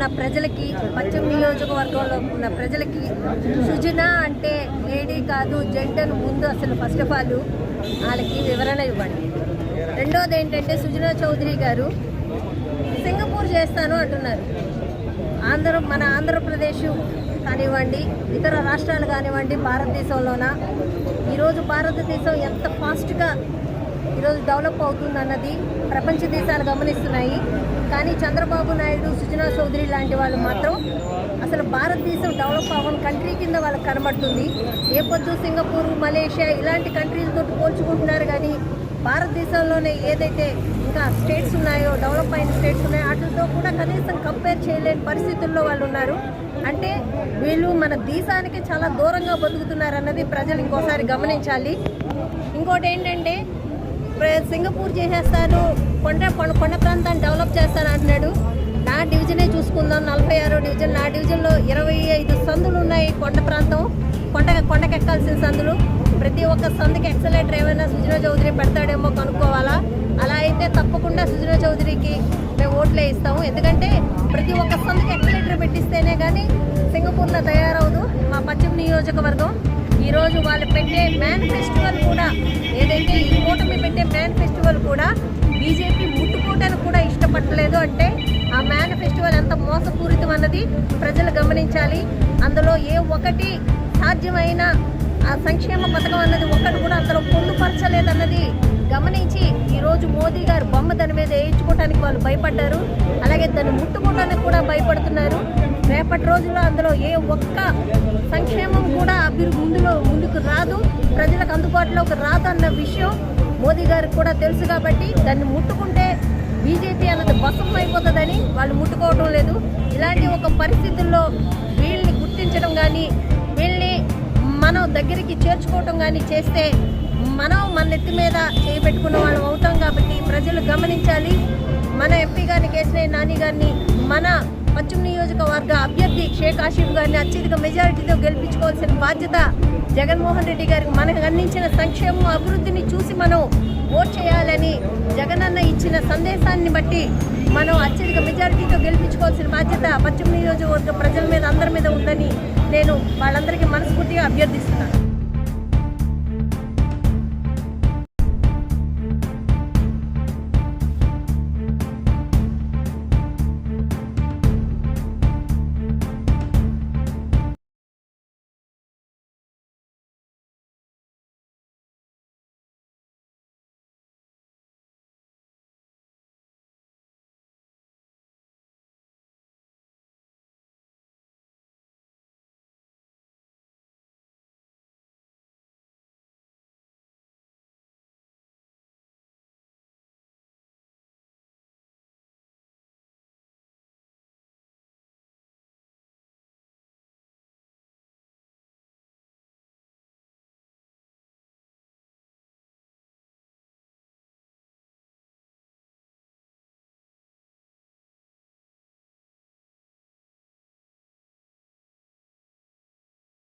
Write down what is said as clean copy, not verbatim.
ఉన్న ప్రజలకి, పశ్చిమ నియోజకవర్గంలో ఉన్న ప్రజలకి సుజన అంటే లేడీ కాదు జెంట్ అని ముందు అసలు ఫస్ట్ ఆఫ్ ఆల్ వాళ్ళకి వివరణ ఇవ్వండి. రెండోది ఏంటంటే సుజనా చౌదరి గారు సింగపూర్ చేస్తాను అంటున్నారు. మన ఆంధ్రప్రదేశ్ కానివ్వండి, ఇతర రాష్ట్రాలు కానివ్వండి, భారతదేశంలోన ఈరోజు భారతదేశం ఎంత ఫాస్ట్గా ఈరోజు డెవలప్ అవుతుందన్నది ప్రపంచ దేశాలు గమనిస్తున్నాయి. కానీ చంద్రబాబు నాయుడు, సుజనా చౌదరి లాంటి వాళ్ళు మాత్రం అసలు భారతదేశం డెవలప్ అవ్వని కంట్రీ కింద వాళ్ళకి కనబడుతుంది. ఏ పొద్దు సింగపూర్, మలేషియా ఇలాంటి కంట్రీలతో పోల్చుకుంటున్నారు. కానీ భారతదేశంలోనే ఏదైతే ఇంకా స్టేట్స్ ఉన్నాయో, డెవలప్ అయిన స్టేట్స్ ఉన్నాయో వాటితో కూడా కనీసం కంపేర్ చేయలేని పరిస్థితుల్లో వాళ్ళు ఉన్నారు. అంటే వీళ్ళు మన దేశానికి చాలా దూరంగా బతుకుతున్నారు అన్నది ప్రజలు ఇంకోసారి గమనించాలి. ఇంకోటి ఏంటంటే సింగపూర్ చేసేస్తాను, కొండ ప్రాంతాన్ని డెవలప్ చేస్తాను అంటున్నాడు. నా డివిజనే చూసుకుందాం, 46వ డివిజన్. నా డివిజన్లో 25 సందులు ఉన్నాయి. కొండ ప్రాంతం, కొండకెక్కాల్సిన సందులు. ప్రతి ఒక్క సందుకి ఎక్సలేటర్ ఏమైనా సుజనా చౌదరి పెడతాడేమో కనుక్కోవాలా. అలా అయితే తప్పకుండా సుజనా చౌదరికి మేము ఓట్లే ఇస్తాము. ఎందుకంటే ప్రతి ఒక్క సందుకి ఎక్సలేటర్ పెట్టిస్తేనే కానీ సింగపూర్లో తయారవదు మా పశ్చిమ నియోజకవర్గం. ఈరోజు వాళ్ళు పెట్టే మ్యాన్ ఫెస్టివల్ కూడా, ఏదైతే ఈ కూటమి పెట్టే మ్యాన్ ఫెస్టివల్ కూడా బీజేపీ ముట్టుకోవడానికి కూడా ఇష్టపడలేదు. అంటే ఆ మ్యాన్ ఫెస్టివల్ ఎంత మోసపూరితం అన్నది ప్రజలు గమనించాలి. అందులో ఏ ఒకటి సాధ్యమైన ఆ సంక్షేమ పథకం అన్నది ఒక్కటి కూడా అందులో పొందుపరచలేదన్నది గమనించి ఈరోజు మోదీ గారు బొమ్మ దాని మీద వేయించుకోవడానికి వాళ్ళు భయపడ్డారు. అలాగే దాన్ని ముట్టుకోవడానికి కూడా భయపడుతున్నారు. రేపటి రోజుల్లో అందులో ఏ ఒక్క సంక్షేమం కూడా ముందుకు రాదు, ప్రజలకు అందుబాటులోకి రాదు అన్న విషయం మోదీ గారికి కూడా తెలుసు. కాబట్టి దాన్ని ముట్టుకుంటే బీజేపీ అన్నది వశం అయిపోతుందని వాళ్ళు ముట్టుకోవడం లేదు. ఇలాంటి ఒక పరిస్థితుల్లో వీళ్ళని గుర్తించడం కానీ, వీళ్ళని మనం దగ్గరికి చేర్చుకోవటం కానీ చేస్తే మనం మన నెత్తి మీద చేపెట్టుకున్న వాళ్ళం అవుతాం. కాబట్టి ప్రజలు గమనించాలి. మన ఎంపీ గారిని, కేసీఆర్ నాని గారిని, మన పశ్చిమ నియోజకవర్గ అభ్యర్థి షేక్ ఆసిఫ్ గారిని అత్యధిక మెజారిటీతో గెలిపించుకోవాల్సిన బాధ్యత జగన్మోహన్ రెడ్డి గారికి. మనకు అందించిన సంక్షేమం, అభివృద్ధిని చూసి మనం ఓట్ చేయాలని జగనన్న ఇచ్చిన సందేశాన్ని బట్టి మనం అత్యధిక మెజారిటీతో గెలిపించుకోవాల్సిన బాధ్యత పశ్చిమ నియోజకవర్గ ప్రజల మీద, అందరి మీద ఉందని నేను వాళ్ళందరికీ మనస్ఫూర్తిగా అభ్యర్థిస్తున్నాను.